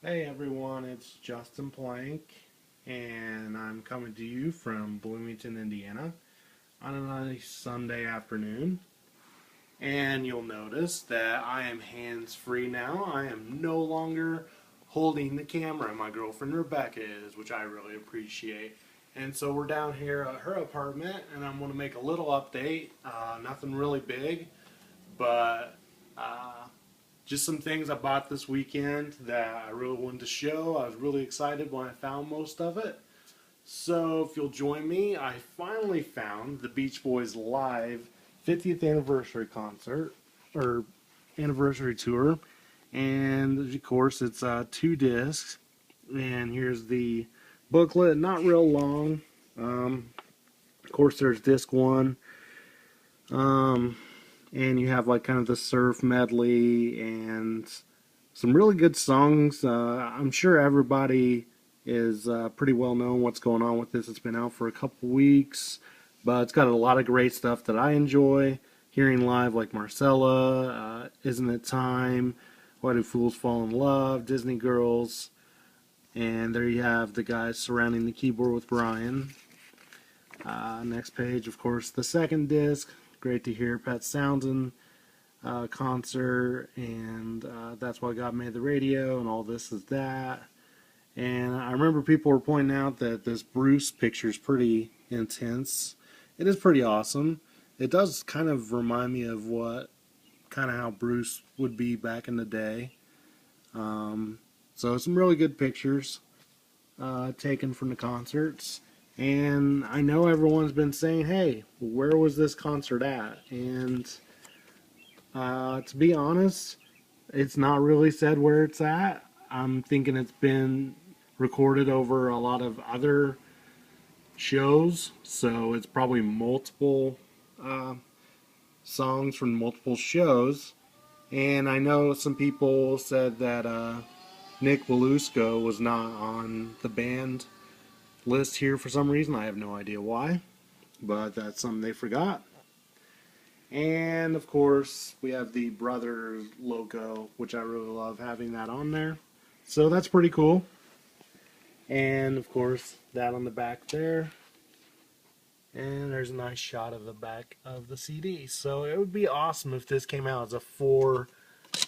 Hey everyone, it's Justin Plank, and I'm coming to you from Bloomington, Indiana on a nice Sunday afternoon. And you'll notice that I am hands free now. I am no longer holding the camera. My girlfriend Rebecca is, which I really appreciate. And so we're down here at her apartment, and I'm going to make a little update. Nothing really big, but uh, just some things I bought this weekend that I really wanted to show. I was really excited when I found most of it. So if you'll join me, I finally found the Beach Boys live 50th anniversary concert or anniversary tour, and of course it's 2 discs. And here's the booklet, not real long. Of course, there's disc one. Um, and you have like kind of the surf medley and some really good songs. I'm sure everybody is pretty well known what's going on with this. It's been out for a couple weeks, but it's got a lot of great stuff that I enjoy hearing live, like Marcella, Isn't It Time, Why Do Fools Fall in Love, Disney Girls, and there you have the guys surrounding the keyboard with Brian. Next page, of course, the second disc. Great to hear Pet Sounds concert, and That's Why God Made the Radio, and All This Is That. And I remember people were pointing out that this Bruce picture is pretty intense. It is pretty awesome. It does kind of remind me of kind of how Bruce would be back in the day. So some really good pictures taken from the concerts. And I know everyone's been saying, hey, where was this concert at? And to be honest, it's not really said where it's at. I'm thinking it's been recorded over a lot of other shows, so it's probably multiple uh, songs from multiple shows. And I know some people said that Nick Belusco was not on the band list here for some reason. I have no idea why, but that's something they forgot. And of course, we have the Brothers logo, which I really love having that on there. So that's pretty cool. And of course, that on the back there. And there's a nice shot of the back of the CD. So it would be awesome if this came out as a 4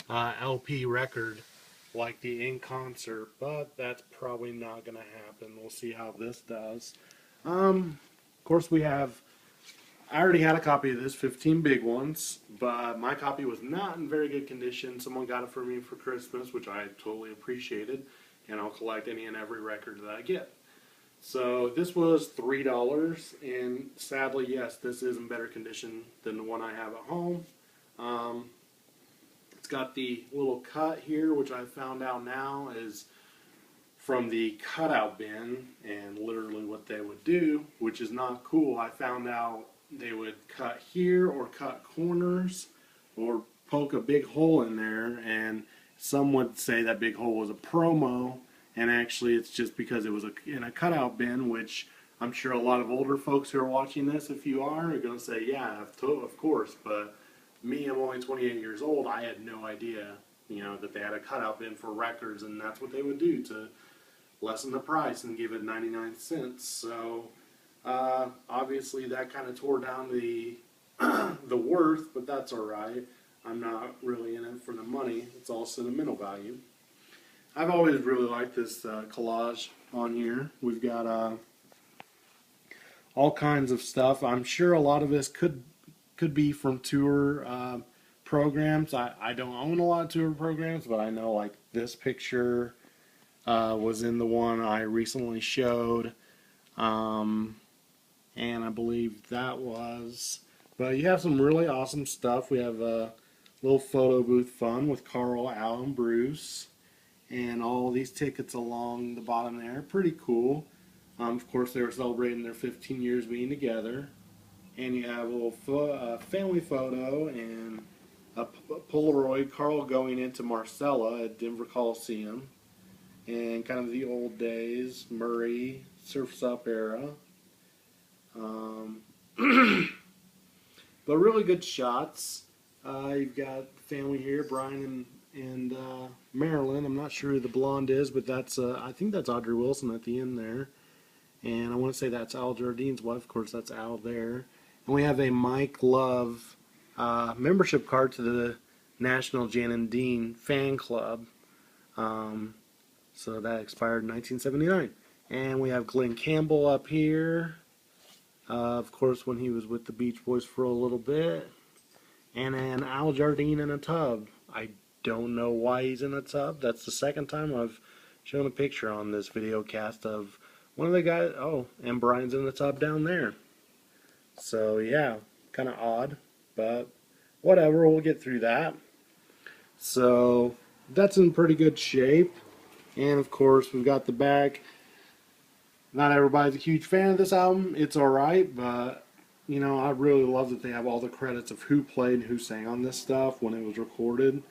LP record like the In Concert, but that's probably not going to happen. We'll see how this does. Of course, I already had a copy of this, 15 big ones, but my copy was not in very good condition. Someone got it for me for Christmas, which I totally appreciated, and I'll collect any and every record that I get. So this was $3, and sadly, yes, this is in better condition than the one I have at home. Um, it's got the little cut here, which I found out now is from the cutout bin, and literally what they would do, which is not cool. I found out they would cut here or cut corners or poke a big hole in there, and some would say that big hole was a promo, and actually it's just because it was in a cutout bin, which I'm sure a lot of older folks who are watching this, if you are going to say, yeah, of course, but me, I'm only 28 years old, I had no idea, that they had a cutout bin for records, and that's what they would do to lessen the price and give it 99 cents. So obviously that kind of tore down the the worth, but that's all right. I'm not really in it for the money. It's all sentimental value. I've always really liked this collage on here. We've got all kinds of stuff. I'm sure a lot of this could be from tour programs. I don't own a lot of tour programs, but I know like this picture was in the one I recently showed, and I believe that was. But you have some really awesome stuff. We have a little photo booth fun with Carl, Al, and Bruce, and all these tickets along the bottom there. Pretty cool. Of course, they were celebrating their 15 years being together. And you have a little family photo and a Polaroid, Carl going into Marcella at Denver Coliseum, and kind of the old days, Murray, Surf's Up era. Um, but really good shots. You've got family here, Brian and Marilyn. I'm not sure who the blonde is, but that's I think that's Audrey Wilson at the end there. And I want to say that's Al Jardine's wife. Of course, that's Al there. And we have a Mike Love membership card to the National Jan and Dean Fan Club. So that expired in 1979. And we have Glenn Campbell up here. Of course, when he was with the Beach Boys for a little bit. And then Al Jardine in a tub. I don't know why he's in a tub. That's the second time I've shown a picture on this video cast of one of the guys. Oh, and Brian's in the tub down there. So yeah, kind of odd, but whatever, we'll get through that. So that's in pretty good shape. And of course, we've got the back. Not everybody's a huge fan of this album. It's alright, but you know, I really love that they have all the credits of who played and who sang on this stuff when it was recorded.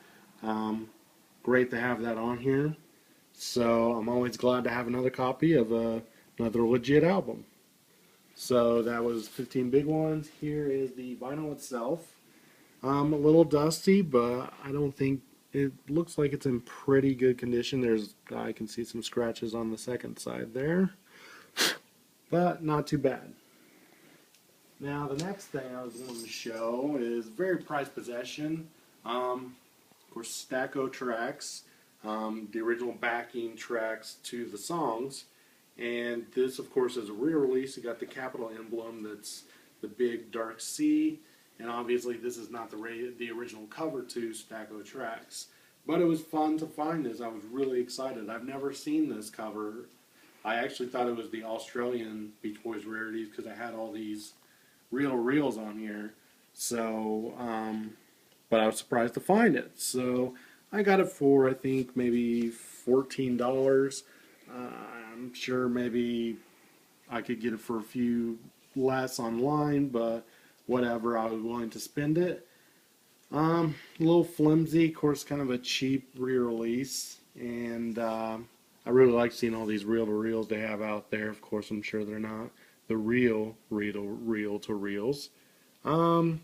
Great to have that on here. So I'm always glad to have another copy of another legit album. So that was 15 Big Ones. Here is the vinyl itself. A little dusty, but I don't think it looks like it's in pretty good condition. I can see some scratches on the second side there, but not too bad. Now the next thing I was going to show is very prized possession. Of course, Stacko tracks, the original backing tracks to the songs. And this, of course, is a re-release. You got the capital emblem that's the big dark C. And obviously this is not the original cover to Stacko Tracks. But it was fun to find this. I was really excited. I've never seen this cover. I actually thought it was the Australian Beach Boys rarities because I had all these reel-to-reels on here. So, but I was surprised to find it. So I got it for, I think, maybe $14. I'm sure maybe I could get it for a few less online, but whatever, I was willing to spend it. A little flimsy, of course, kind of a cheap re-release, and I really like seeing all these reel-to-reels they have out there. Of course, I'm sure they're not the real reel-to-reels. And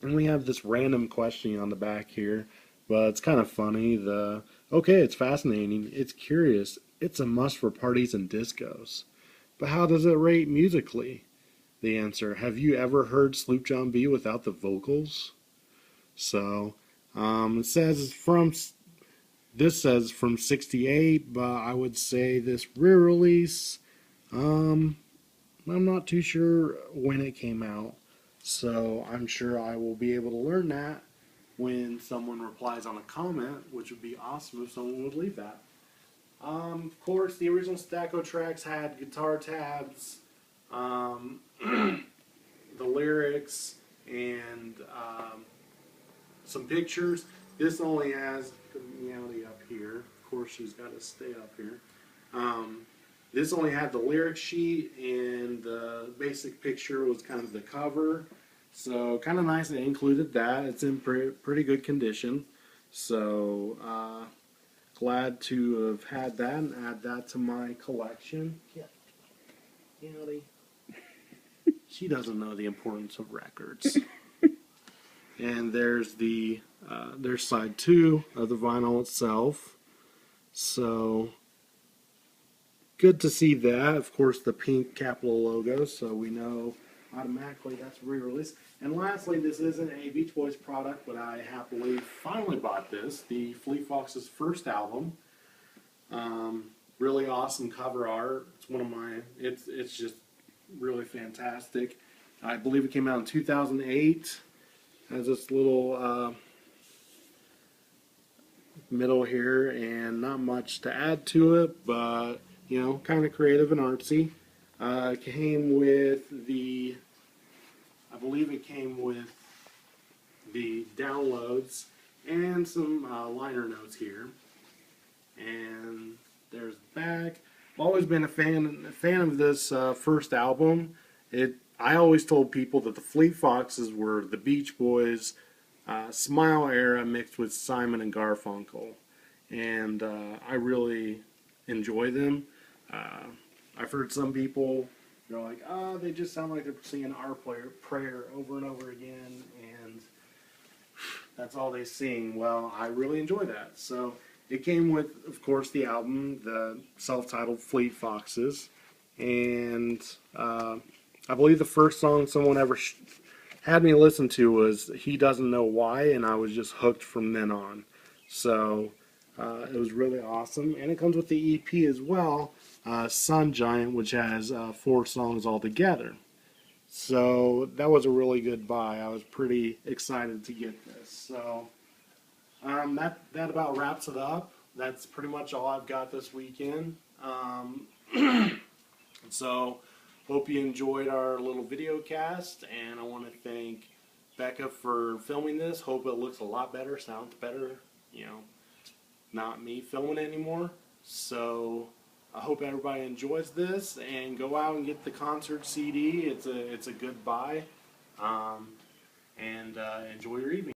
we have this random questioning on the back here, but it's kind of funny. Okay, it's fascinating, it's curious, it's a must for parties and discos. But how does it rate musically? The answer, have you ever heard Sloop John B without the vocals? So, it says this says from 68, but I would say this re-release, I'm not too sure when it came out. So I'm sure I will be able to learn that when someone replies on a comment, which would be awesome if someone would leave that. Of course, the original Stacko tracks had guitar tabs, the lyrics, and some pictures. This only has the Meowdy up here. Of course, she's got to stay up here. This only had the lyric sheet, and the basic picture was kind of the cover. So kind of nice they included that. It's in pretty good condition. So glad to have had that and add that to my collection. Yeah. Meowdy. She doesn't know the importance of records. And there's there's side 2 of the vinyl itself. So good to see that. Of course, the pink capital logo, so we know automatically that's re-release. And lastly, this isn't a Beach Boys product, but I happily finally bought this, the Fleet Foxes' first album. Really awesome cover art. It's one of my, it's just really fantastic. I believe it came out in 2008. Has this little middle here, and not much to add to it, but you know, kind of creative and artsy. It came with I believe it came with the downloads and some liner notes here. And there's the back. I've always been a fan of this first album. I always told people that the Fleet Foxes were the Beach Boys' Smile era mixed with Simon and Garfunkel, and I really enjoy them. I've heard some people, they're like, they just sound like they're singing Our Prayer over and over again, and That's all they sing. Well, I really enjoy that. So it came with, of course, the album, the self-titled Fleet Foxes, and I believe the first song someone ever had me listen to was "He Doesn't Know Why," and I was just hooked from then on. So it was really awesome, and it comes with the EP as well, Sun Giant, which has 4 songs altogether. So that was a really good buy. I was pretty excited to get this. So that about wraps it up. That's pretty much all I've got this weekend. So hope you enjoyed our little video cast, and I want to thank Becca for filming this. Hope it looks a lot better, sounds better. You know, not me filming anymore. So I hope everybody enjoys this and go out and get the concert CD. It's a good buy, and enjoy your evening.